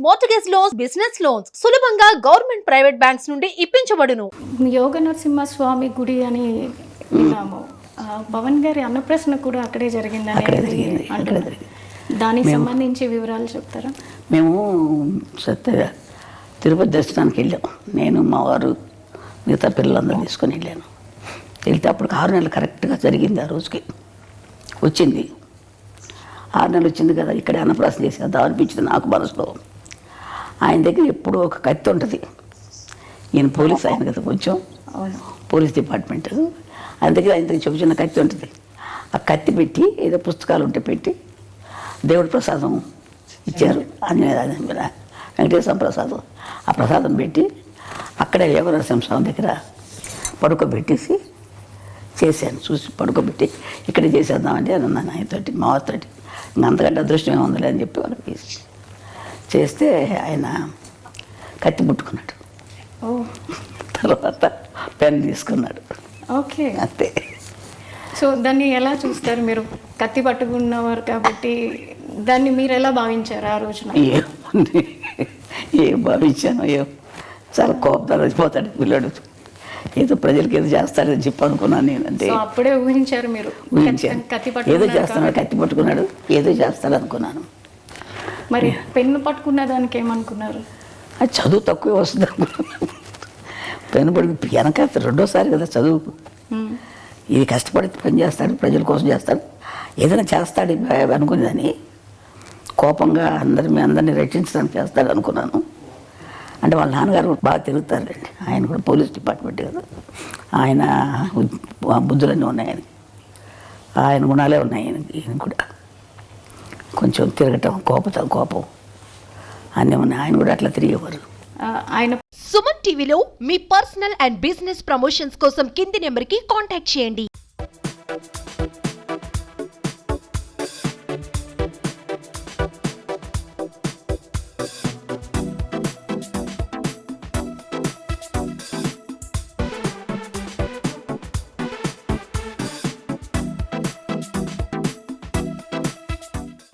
Mortgage loans, business loans సులభంగా government private banks నుండి ఇప్పించబడును. యోగ నరసింహ స్వామి గుడి అని విన్నాము. భవన్ గారి అన్నప్రశ్న కూడా అక్కడే జరిగిందని అంటున్నారు. దానికి సంబంధించి వివరాలు చెప్తారా? మేము తిరుపతి దర్శనానికి వెళ్ళాం. నేను మా వారు మిగతా పిల్లలందరూ తీసుకొని వెళ్ళాను. వెళ్తే అప్పుడు 6 నెలలు కరెక్ట్గా జరిగింది. ఆ రోజుకి వచ్చింది. 6 నెలలు వచ్చింది కదా, ఇక్కడే అన్నప్రాసన చేసేద్దాం అనిపించింది నాకు మనసులో. ఆయన దగ్గర ఎప్పుడూ ఒక కత్తి ఉంటుంది. ఈయన పోలీస్ ఆయన కదా, కొంచెం పోలీస్ డిపార్ట్మెంట్. ఆయన దగ్గర చిన్న కత్తి ఉంటుంది. ఆ కత్తి పెట్టి ఏదో పుస్తకాలు ఉంటే పెట్టి దేవుడి ప్రసాదం ఇచ్చారు. వెంకటేశ్వర ప్రసాదం. ఆ ప్రసాదం పెట్టి అక్కడే యోగ నరసింహస్వామి దగ్గర పడుకోబెట్టేసి చేశాను. చూసి పడుకోబెట్టి ఇక్కడే చేసేద్దామంటే అని అన్నాను ఆయనతోటి, మా వారితోటి. ఇంకా అంతకంటే అదృష్టం ఏముందిలే అని చెప్పి వాళ్ళకి చేస్తే ఆయన కత్తి పుట్టుకున్నాడు. తర్వాత పెన్ తీసుకున్నాడు. ఓకే, అంతే. సో దాన్ని ఎలా చూస్తారు మీరు? కత్తి పట్టుకున్నవారు కాబట్టి దాన్ని మీరు ఎలా భావించారు ఆ రోజున? ఏం భావించాను, చాలా కోపంతో వచ్చిపోతాడు పిల్లడు. ఏదో ప్రజలకి ఏదో చేస్తాడని చెప్పి అనుకున్నాను నేను. అంటే అప్పుడే ఊహించారు మీరు? ఊహించాను, ఏదో చేస్తున్నాడు, కత్తి పట్టుకున్నాడు, ఏదో చేస్తాడు అనుకున్నాను. మరి పెన్ను పట్టుకున్న దానికి ఏమనుకున్నారు? అది చదువు తక్కువే వస్తుంది అనుకున్నాను. పెన్ను పట్టుకు వెనక 2వ సారి కదా చదువు. ఇది కష్టపడి పని చేస్తాడు, ప్రజల కోసం చేస్తాడు, ఏదైనా చేస్తాడు అనుకునేదని. కోపంగా అందరినీ రక్షించడానికి చేస్తాడు అనుకున్నాను. అంటే వాళ్ళ నాన్నగారు బాగా తిరుగుతారండి. ఆయన కూడా పోలీస్ డిపార్ట్మెంట్ కదా. ఆయన బుద్ధులన్నీ ఉన్నాయి ఆయనకి, ఆయన గుణాలే ఉన్నాయి ఈయన కూడా. కొంచెం తిరగటం, కోపం అన్నీ ఉన్నాయి. ఆయన కూడా అట్లా తిరిగేవారు. ఆయన సుమన్ టీవీలో మీ పర్సనల్ అండ్ బిజినెస్ ప్రమోషన్స్ కోసం కింది నెంబర్కి కాంటాక్ట్ చేయండి.